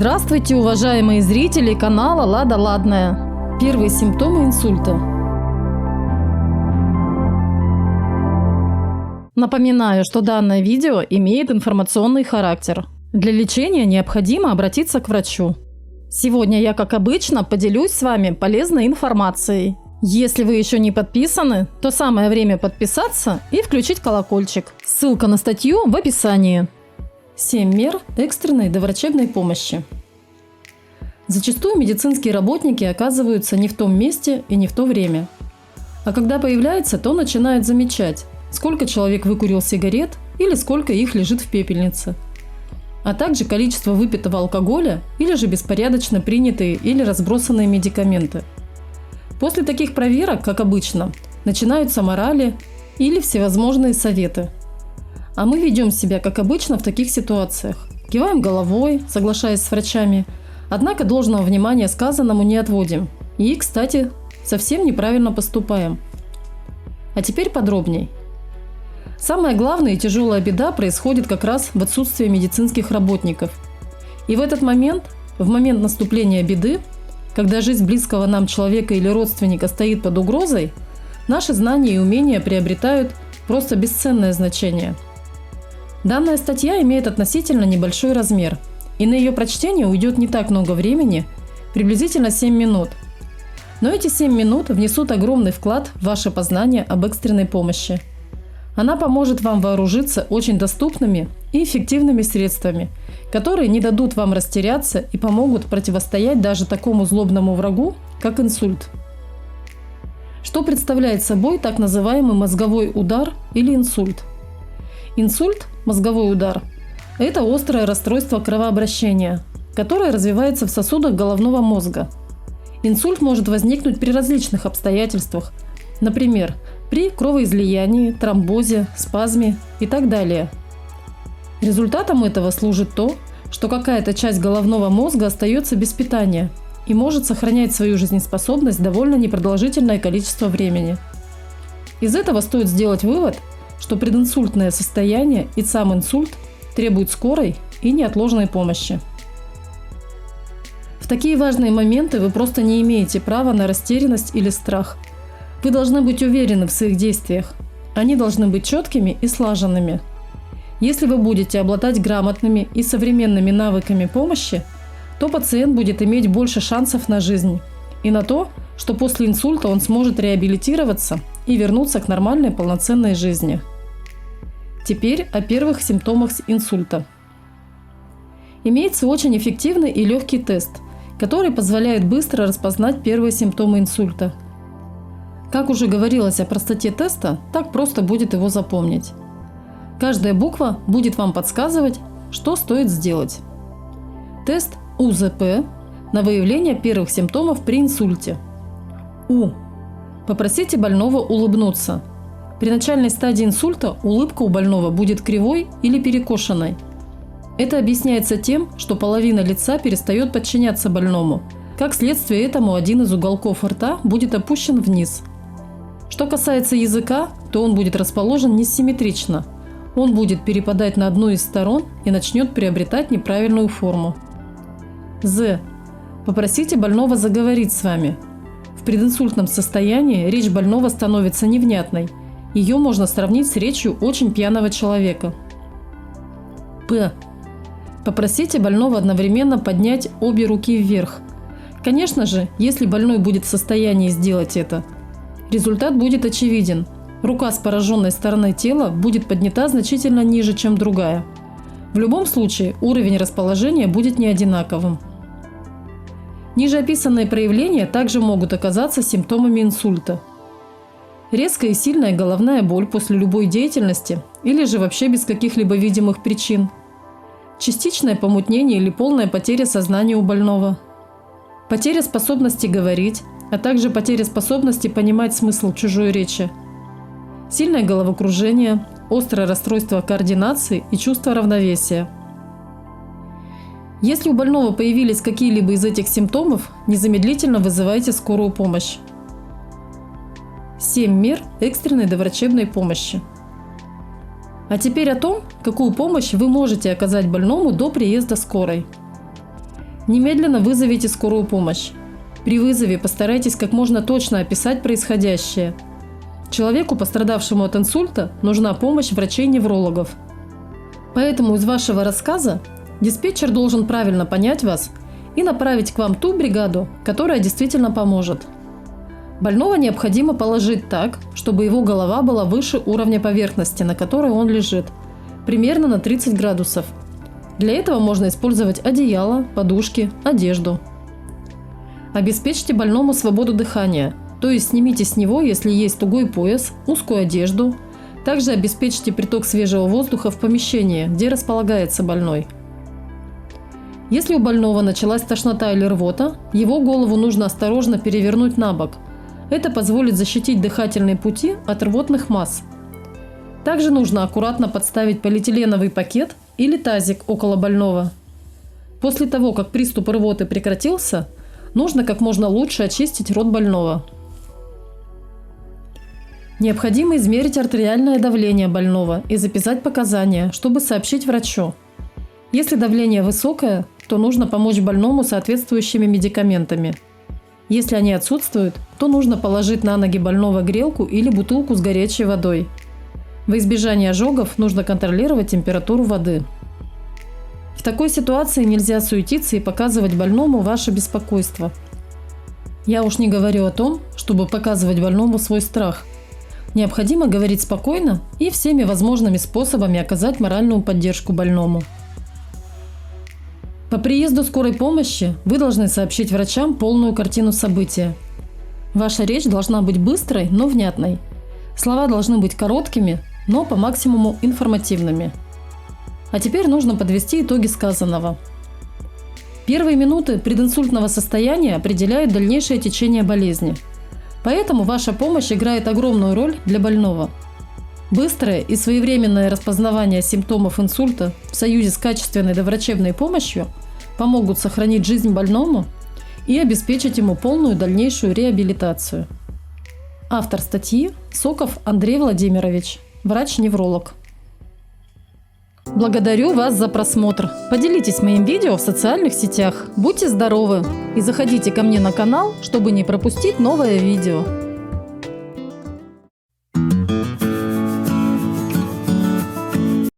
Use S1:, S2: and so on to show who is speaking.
S1: Здравствуйте, уважаемые зрители канала Лада Ладная. Первые симптомы инсульта. Напоминаю, что данное видео имеет информационный характер. Для лечения необходимо обратиться к врачу. Сегодня я, как обычно, поделюсь с вами полезной информацией. Если вы еще не подписаны, то самое время подписаться и включить колокольчик. Ссылка на статью в описании. 7 мер экстренной доврачебной помощи. Зачастую медицинские работники оказываются не в том месте и не в то время. А когда появляются, то начинают замечать, сколько человек выкурил сигарет или сколько их лежит в пепельнице. А также количество выпитого алкоголя или же беспорядочно принятые или разбросанные медикаменты. После таких проверок, как обычно, начинаются морали или всевозможные советы. А мы ведем себя, как обычно, в таких ситуациях. Киваем головой, соглашаясь с врачами, однако должного внимания сказанному не отводим. И, кстати, совсем неправильно поступаем. А теперь подробней. Самая главная и тяжелая беда происходит как раз в отсутствии медицинских работников. И в этот момент, в момент наступления беды, когда жизнь близкого нам человека или родственника стоит под угрозой, наши знания и умения приобретают просто бесценное значение. Данная статья имеет относительно небольшой размер, и на ее прочтение уйдет не так много времени, приблизительно 7 минут. Но эти 7 минут внесут огромный вклад в ваше познание об экстренной помощи. Она поможет вам вооружиться очень доступными и эффективными средствами, которые не дадут вам растеряться и помогут противостоять даже такому злобному врагу, как инсульт. Что представляет собой так называемый мозговой удар или инсульт? Инсульт, мозговой удар, это острое расстройство кровообращения, которое развивается в сосудах головного мозга. Инсульт может возникнуть при различных обстоятельствах, например, при кровоизлиянии, тромбозе, спазме и так далее. Результатом этого служит то, что какая-то часть головного мозга остается без питания и может сохранять свою жизнеспособность довольно непродолжительное количество времени. Из этого стоит сделать вывод, что прединсультное состояние и сам инсульт требуют скорой и неотложной помощи. В такие важные моменты вы просто не имеете права на растерянность или страх. Вы должны быть уверены в своих действиях. Они должны быть четкими и слаженными. Если вы будете обладать грамотными и современными навыками помощи, то пациент будет иметь больше шансов на жизнь и на то, что после инсульта он сможет реабилитироваться и вернуться к нормальной полноценной жизни. Теперь о первых симптомах инсульта. Имеется очень эффективный и легкий тест, который позволяет быстро распознать первые симптомы инсульта. Как уже говорилось о простоте теста, так просто будет его запомнить. Каждая буква будет вам подсказывать, что стоит сделать. Тест УЗП на выявление первых симптомов при инсульте. У. Попросите больного улыбнуться. При начальной стадии инсульта улыбка у больного будет кривой или перекошенной. Это объясняется тем, что половина лица перестает подчиняться больному. Как следствие этому, один из уголков рта будет опущен вниз. Что касается языка, то он будет расположен несимметрично. Он будет перепадать на одну из сторон и начнет приобретать неправильную форму. З. Попросите больного заговорить с вами. В прединсультном состоянии речь больного становится невнятной. Ее можно сравнить с речью очень пьяного человека. П. Попросите больного одновременно поднять обе руки вверх. Конечно же, если больной будет в состоянии сделать это, результат будет очевиден. Рука с пораженной стороны тела будет поднята значительно ниже, чем другая. В любом случае, уровень расположения будет не одинаковым. Ниже описанные проявления также могут оказаться симптомами инсульта. Резкая и сильная головная боль после любой деятельности или же вообще без каких-либо видимых причин. Частичное помутнение или полная потеря сознания у больного. Потеря способности говорить, а также потеря способности понимать смысл чужой речи. Сильное головокружение, острое расстройство координации и чувство равновесия. Если у больного появились какие-либо из этих симптомов, незамедлительно вызывайте скорую помощь. 7 мер экстренной доврачебной помощи. А теперь о том, какую помощь вы можете оказать больному до приезда скорой. Немедленно вызовите скорую помощь. При вызове постарайтесь как можно точно описать происходящее. Человеку, пострадавшему от инсульта, нужна помощь врачей-неврологов. Поэтому из вашего рассказа диспетчер должен правильно понять вас и направить к вам ту бригаду, которая действительно поможет. Больного необходимо положить так, чтобы его голова была выше уровня поверхности, на которой он лежит, примерно на 30 градусов. Для этого можно использовать одеяло, подушки, одежду. Обеспечьте больному свободу дыхания, то есть снимите с него, если есть тугой пояс, узкую одежду. Также обеспечьте приток свежего воздуха в помещении, где располагается больной. Если у больного началась тошнота или рвота, его голову нужно осторожно перевернуть на бок. Это позволит защитить дыхательные пути от рвотных масс. Также нужно аккуратно подставить полиэтиленовый пакет или тазик около больного. После того, как приступ рвоты прекратился, нужно как можно лучше очистить рот больного. Необходимо измерить артериальное давление больного и записать показания, чтобы сообщить врачу. Если давление высокое, то нужно помочь больному соответствующими медикаментами. Если они отсутствуют, то нужно положить на ноги больного грелку или бутылку с горячей водой. Во избежание ожогов нужно контролировать температуру воды. В такой ситуации нельзя суетиться и показывать больному ваше беспокойство. Я уж не говорю о том, чтобы показывать больному свой страх. Необходимо говорить спокойно и всеми возможными способами оказать моральную поддержку больному. По приезду скорой помощи вы должны сообщить врачам полную картину события. Ваша речь должна быть быстрой, но внятной. Слова должны быть короткими, но по максимуму информативными. А теперь нужно подвести итоги сказанного. Первые минуты прединсультного состояния определяют дальнейшее течение болезни. Поэтому ваша помощь играет огромную роль для больного. Быстрое и своевременное распознавание симптомов инсульта в союзе с качественной доврачебной помощью помогут сохранить жизнь больному и обеспечить ему полную дальнейшую реабилитацию. Автор статьи – Соков Андрей Владимирович, врач-невролог. Благодарю вас за просмотр. Поделитесь моим видео в социальных сетях. Будьте здоровы и заходите ко мне на канал, чтобы не пропустить новое видео.